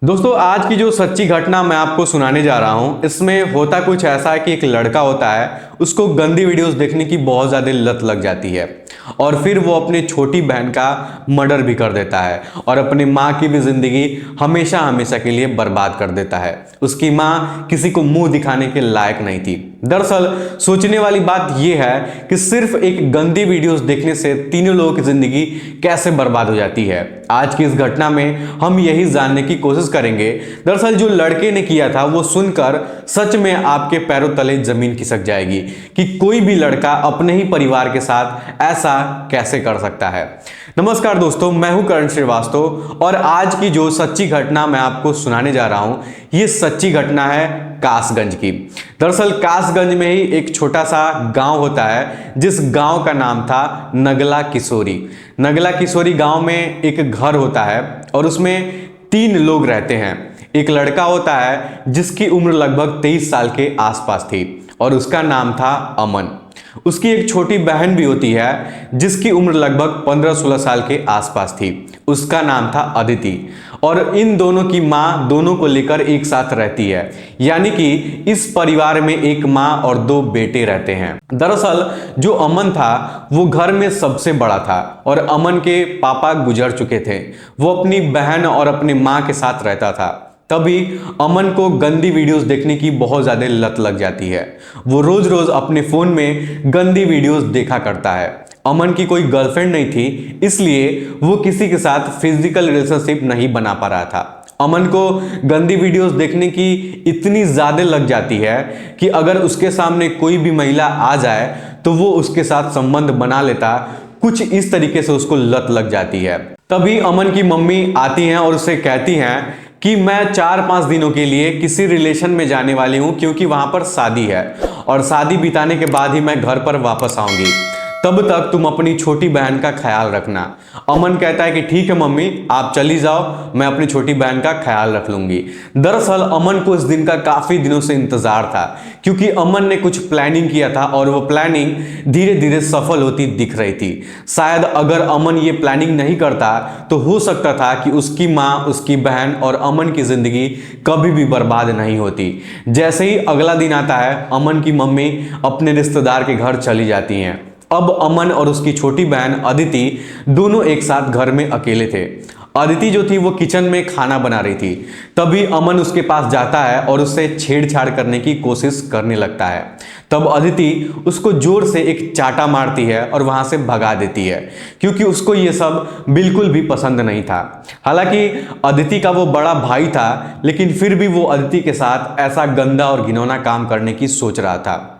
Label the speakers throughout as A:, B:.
A: दोस्तों, आज की जो सच्ची घटना मैं आपको सुनाने जा रहा हूं, इसमें होता कुछ ऐसा है कि एक लड़का होता है, उसको गंदी वीडियोस देखने की बहुत ज़्यादा लत लग जाती है और फिर वो अपनी छोटी बहन का मर्डर भी कर देता है और अपनी माँ की भी ज़िंदगी हमेशा हमेशा के लिए बर्बाद कर देता है। उसकी माँ किसी को मुंह दिखाने के लायक नहीं थी। दरअसल सोचने वाली बात यह है कि सिर्फ एक गंदी वीडियोस देखने से तीनों लोगों की ज़िंदगी कैसे बर्बाद हो जाती है। आज की इस घटना में हम यही जानने की कोशिश करेंगे। दरअसल जो लड़के ने किया था वो सुनकर सच में आपके पैरों तले जमीन खिसक जाएगी कि कोई भी लड़का अपने ही परिवार के साथ ऐसा कैसे कर सकता है। नमस्कार दोस्तों, मैं हूं करण श्रीवास्तव और आज की जो सच्ची घटना मैं आपको सुनाने जा रहा हूं, ये सच्ची घटना है कासगंज की। दरअसल कासगंज में ही एक छोटा सा गांव होता है जिस गांव का नाम था नगला किशोरी। नगला किशोरी गांव में एक घर होता है और उसमें 3 लोग रहते हैं। एक लड़का होता है जिसकी उम्र लगभग 23 साल के आसपास थी और उसका नाम था अमन। उसकी एक छोटी बहन भी होती है जिसकी उम्र लगभग 15-16 साल के आसपास थी। उसका नाम था अदिति और इन दोनों की माँ दोनों को लेकर एक साथ रहती है, यानी कि इस परिवार में एक माँ और 2 बेटे रहते हैं। दरअसल जो अमन था वो घर में सबसे बड़ा था और अमन के पापा गुजर चुके थे। वो अपनी बहन और अपनी माँ के साथ रहता था। तभी अमन को गंदी वीडियोस देखने की बहुत ज़्यादा लत लग जाती है। वो रोज रोज अपने फ़ोन में गंदी वीडियोस देखा करता है। अमन की कोई गर्लफ्रेंड नहीं थी, इसलिए वो किसी के साथ फिजिकल रिलेशनशिप नहीं बना पा रहा था। अमन को गंदी वीडियोस देखने की इतनी ज़्यादा लग जाती है कि अगर उसके सामने कोई भी महिला आ जाए तो वो उसके साथ संबंध बना लेता। कुछ इस तरीके से उसको लत लग जाती है। तभी अमन की मम्मी आती हैं और उसे कहती हैं कि मैं 4-5 दिनों के लिए किसी रिलेशन में जाने वाली हूं क्योंकि वहां पर शादी है और शादी बिताने के बाद ही मैं घर पर वापस आऊंगी। तब तक तुम अपनी छोटी बहन का ख्याल रखना। अमन कहता है कि ठीक है मम्मी, आप चली जाओ, मैं अपनी छोटी बहन का ख्याल रख लूंगी। दरअसल अमन को इस दिन का काफी दिनों से इंतजार था क्योंकि अमन ने कुछ प्लानिंग किया था और वो प्लानिंग धीरे धीरे सफल होती दिख रही थी। शायद अगर अमन ये प्लानिंग नहीं करता तो हो सकता था कि उसकी माँ, उसकी बहन और अमन की जिंदगी कभी भी बर्बाद नहीं होती। जैसे ही अगला दिन आता है, अमन की मम्मी अपने रिश्तेदार के घर चली जाती हैं। अब अमन और उसकी छोटी बहन अदिति दोनों एक साथ घर में अकेले थे। अदिति जो थी वो किचन में खाना बना रही थी। तभी अमन उसके पास जाता है और उससे छेड़छाड़ करने की कोशिश करने लगता है। तब अदिति उसको जोर से एक चाटा मारती है और वहां से भगा देती है क्योंकि उसको ये सब बिल्कुल भी पसंद नहीं था। हालांकि अदिति का वो बड़ा भाई था, लेकिन फिर भी वो अदिति के साथ ऐसा गंदा और घिनौना काम करने की सोच रहा था।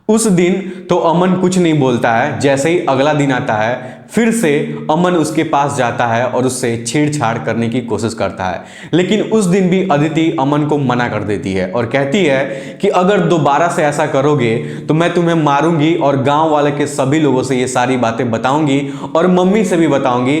A: उस दिन तो अमन कुछ नहीं बोलता है। जैसे ही अगला दिन आता है, फिर से अमन उसके पास जाता है और उससे छेड़छाड़ करने की कोशिश करता है, लेकिन उस दिन भी अदिति अमन को मना कर देती है और कहती है कि अगर दोबारा से ऐसा करोगे तो मैं तुम्हें मारूंगी और गांव वाले के सभी लोगों से ये सारी बातें बताऊंगी और मम्मी से भी बताऊंगी,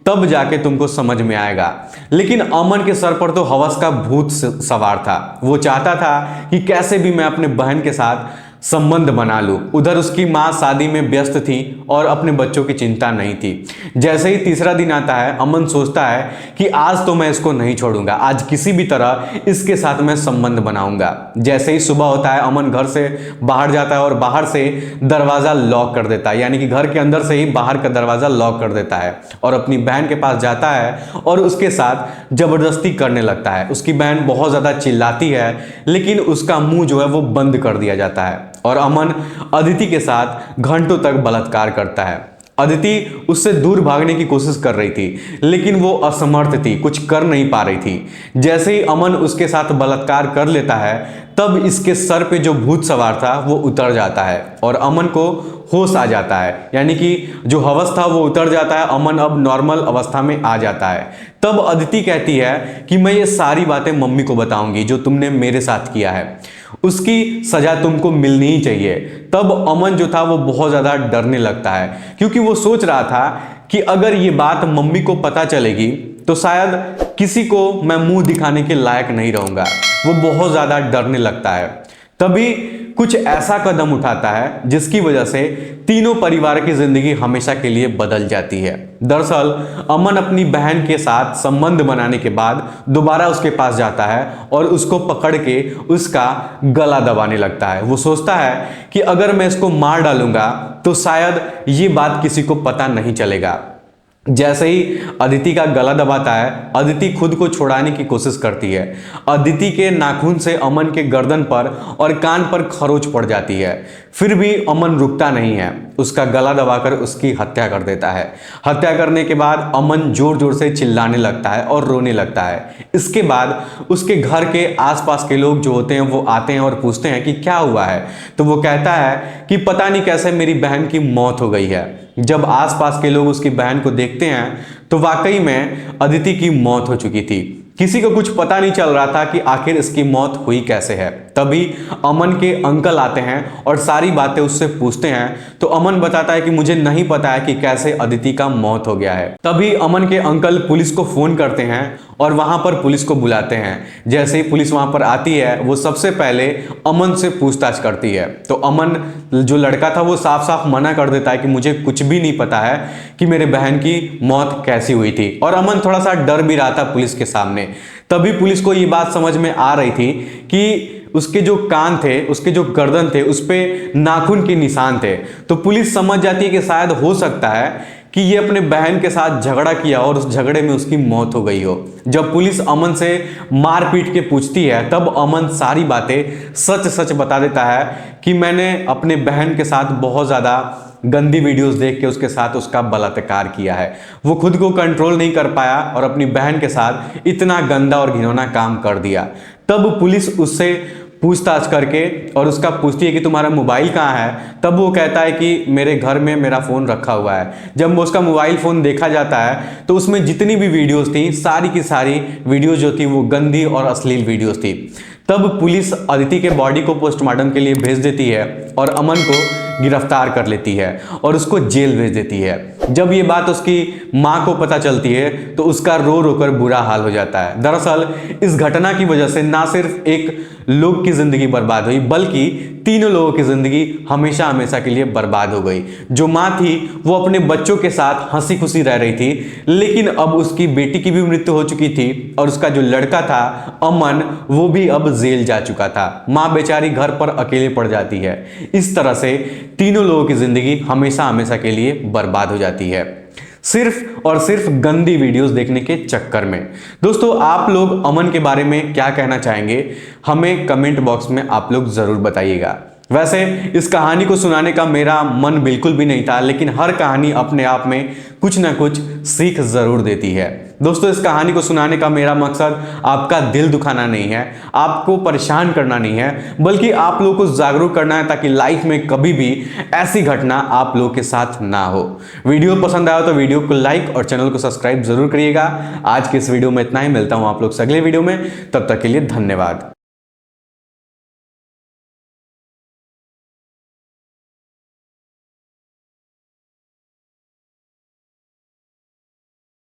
A: तब जाके तुमको समझ में आएगा। लेकिन अमन के सर पर तो हवस का भूत सवार था। वो चाहता था कि कैसे भी मैं अपने बहन के साथ संबंध बना लूं। उधर उसकी मां शादी में व्यस्त थी और अपने बच्चों की चिंता नहीं थी। जैसे ही तीसरा दिन आता है, अमन सोचता है कि आज तो मैं इसको नहीं छोड़ूंगा, आज किसी भी तरह इसके साथ मैं संबंध बनाऊंगा। जैसे ही सुबह होता है, अमन घर से बाहर जाता है और बाहर से दरवाजा लॉक कर देता है, यानी कि घर के अंदर से ही बाहर का दरवाजा लॉक कर देता है और अपनी बहन के पास जाता है और उसके साथ जबरदस्ती करने लगता है। उसकी बहन बहुत ज्यादा चिल्लाती है, लेकिन उसका मुंह जो है वो बंद कर दिया जाता है और अमन अदिति के साथ घंटों तक बलात्कार करता है। अदिति उससे दूर भागने की कोशिश कर रही थी, लेकिन वो असमर्थ थी, कुछ कर नहीं पा रही थी। जैसे ही अमन उसके साथ बलात्कार कर लेता है, तब इसके सर पे जो भूत सवार था वो उतर जाता है और अमन को होश आ जाता है, यानी कि जो हवस था वो उतर जाता है। अमन अब नॉर्मल अवस्था में आ जाता है। तब अदिति कहती है कि मैं ये सारी बातें मम्मी को बताऊंगी जो तुमने मेरे साथ किया है, उसकी सजा तुमको मिलनी ही चाहिए। तब अमन जो था वो बहुत ज़्यादा डरने लगता है क्योंकि वो सोच रहा था कि अगर ये बात मम्मी को पता चलेगी तो शायद किसी को मैं मुंह दिखाने के लायक नहीं रहूँगा। वो बहुत ज़्यादा डरने लगता है। तभी कुछ ऐसा कदम उठाता है जिसकी वजह से तीनों परिवार की जिंदगी हमेशा के लिए बदल जाती है। दरअसल अमन अपनी बहन के साथ संबंध बनाने के बाद दोबारा उसके पास जाता है और उसको पकड़ के उसका गला दबाने लगता है। वो सोचता है कि अगर मैं इसको मार डालूंगा तो शायद ये बात किसी को पता नहीं चलेगा। जैसे ही अदिति का गला दबाता है, अदिति खुद को छुड़ाने की कोशिश करती है। अदिति के नाखून से अमन के गर्दन पर और कान पर खरोच पड़ जाती है। फिर भी अमन रुकता नहीं है, उसका गला दबाकर उसकी हत्या कर देता है। हत्या करने के बाद अमन जोर जोर से चिल्लाने लगता है और रोने लगता है। इसके बाद उसके घर के आसपास के लोग जो होते हैं वो आते हैं और पूछते हैं कि क्या हुआ है। तो वो कहता है कि पता नहीं कैसे मेरी बहन की मौत हो गई है। जब आसपास के लोग उसकी बहन को देखते हैं तो वाकई में अदिति की मौत हो चुकी थी। किसी को कुछ पता नहीं चल रहा था कि आखिर इसकी मौत हुई कैसे है। तभी अमन के अंकल आते हैं और सारी बातें उससे पूछते हैं। तो अमन बताता है कि मुझे नहीं पता है कि कैसे अदिति का मौत हो गया है। तभी अमन के अंकल पुलिस को फोन करते हैं और वहां पर पुलिस को बुलाते हैं। जैसे ही पुलिस वहां पर आती है वो सबसे पहले अमन से पूछताछ करती है। तो अमन जो लड़का था वो साफ साफ मना कर देता है कि मुझे कुछ भी नहीं पता है कि मेरे बहन की मौत कैसी हुई थी। और अमन थोड़ा सा डर भी रहा था पुलिस के सामने। तभी पुलिस को ये बात समझ में आ रही थी कि उसके जो कान थे, उसके जो गर्दन थे, उस पे नाखून के निशान थे। तो पुलिस समझ जाती है कि शायद हो सकता है कि ये अपने बहन के साथ झगड़ा किया और उस झगड़े में उसकी मौत हो गई हो। जब पुलिस अमन से मार पीट के पूछती है तब अमन सारी बातें सच सच बता देता है कि मैंने अपने बहन के साथ बहुत ज़्यादा गंदी वीडियोस देख के उसके साथ उसका बलात्कार किया है। वो खुद को कंट्रोल नहीं कर पाया और अपनी बहन के साथ इतना गंदा और घिनौना काम कर दिया। तब पुलिस उससे पूछताछ करके और उसका पूछती है कि तुम्हारा मोबाइल कहाँ है। तब वो कहता है कि मेरे घर में मेरा फ़ोन रखा हुआ है। जब उसका मोबाइल फ़ोन देखा जाता है तो उसमें जितनी भी वीडियोस थी सारी की सारी वीडियोस जो थी वो गंदी और अश्लील वीडियोस थी। तब पुलिस अदिति के बॉडी को पोस्टमार्टम के लिए भेज देती है और अमन को गिरफ्तार कर लेती है और उसको जेल भेज देती है। जब ये बात उसकी माँ को पता चलती है तो उसका रो रो कर बुरा हाल हो जाता है। दरअसल इस घटना की वजह से ना सिर्फ एक लोग की जिंदगी बर्बाद हुई बल्कि तीनों लोगों की जिंदगी हमेशा हमेशा के लिए बर्बाद हो गई। जो माँ थी वो अपने बच्चों के साथ हंसी खुशी रह रही थी, लेकिन अब उसकी बेटी की भी मृत्यु हो चुकी थी और उसका जो लड़का था अमन वो भी अब जेल जा चुका था। माँ बेचारी घर पर अकेले पड़ जाती है। इस तरह से तीनों लोगों की जिंदगी हमेशा हमेशा के लिए बर्बाद हो जाती है, सिर्फ और सिर्फ गंदी वीडियोस देखने के चक्कर में। दोस्तों आप लोग अमन के बारे में क्या कहना चाहेंगे, हमें कमेंट बॉक्स में आप लोग जरूर बताइएगा। वैसे इस कहानी को सुनाने का मेरा मन बिल्कुल भी नहीं था, लेकिन हर कहानी अपने आप में कुछ ना कुछ सीख जरूर देती है। दोस्तों इस कहानी को सुनाने का मेरा मकसद आपका दिल दुखाना नहीं है, आपको परेशान करना नहीं है, बल्कि आप लोगों को जागरूक करना है ताकि लाइफ में कभी भी ऐसी घटना आप लोगों के साथ ना हो। वीडियो पसंद आया तो वीडियो को लाइक और चैनल को सब्सक्राइब जरूर करिएगा। आज के इस वीडियो में इतना ही, मिलता हूं आप लोग से अगले वीडियो में, तब तक के लिए धन्यवाद।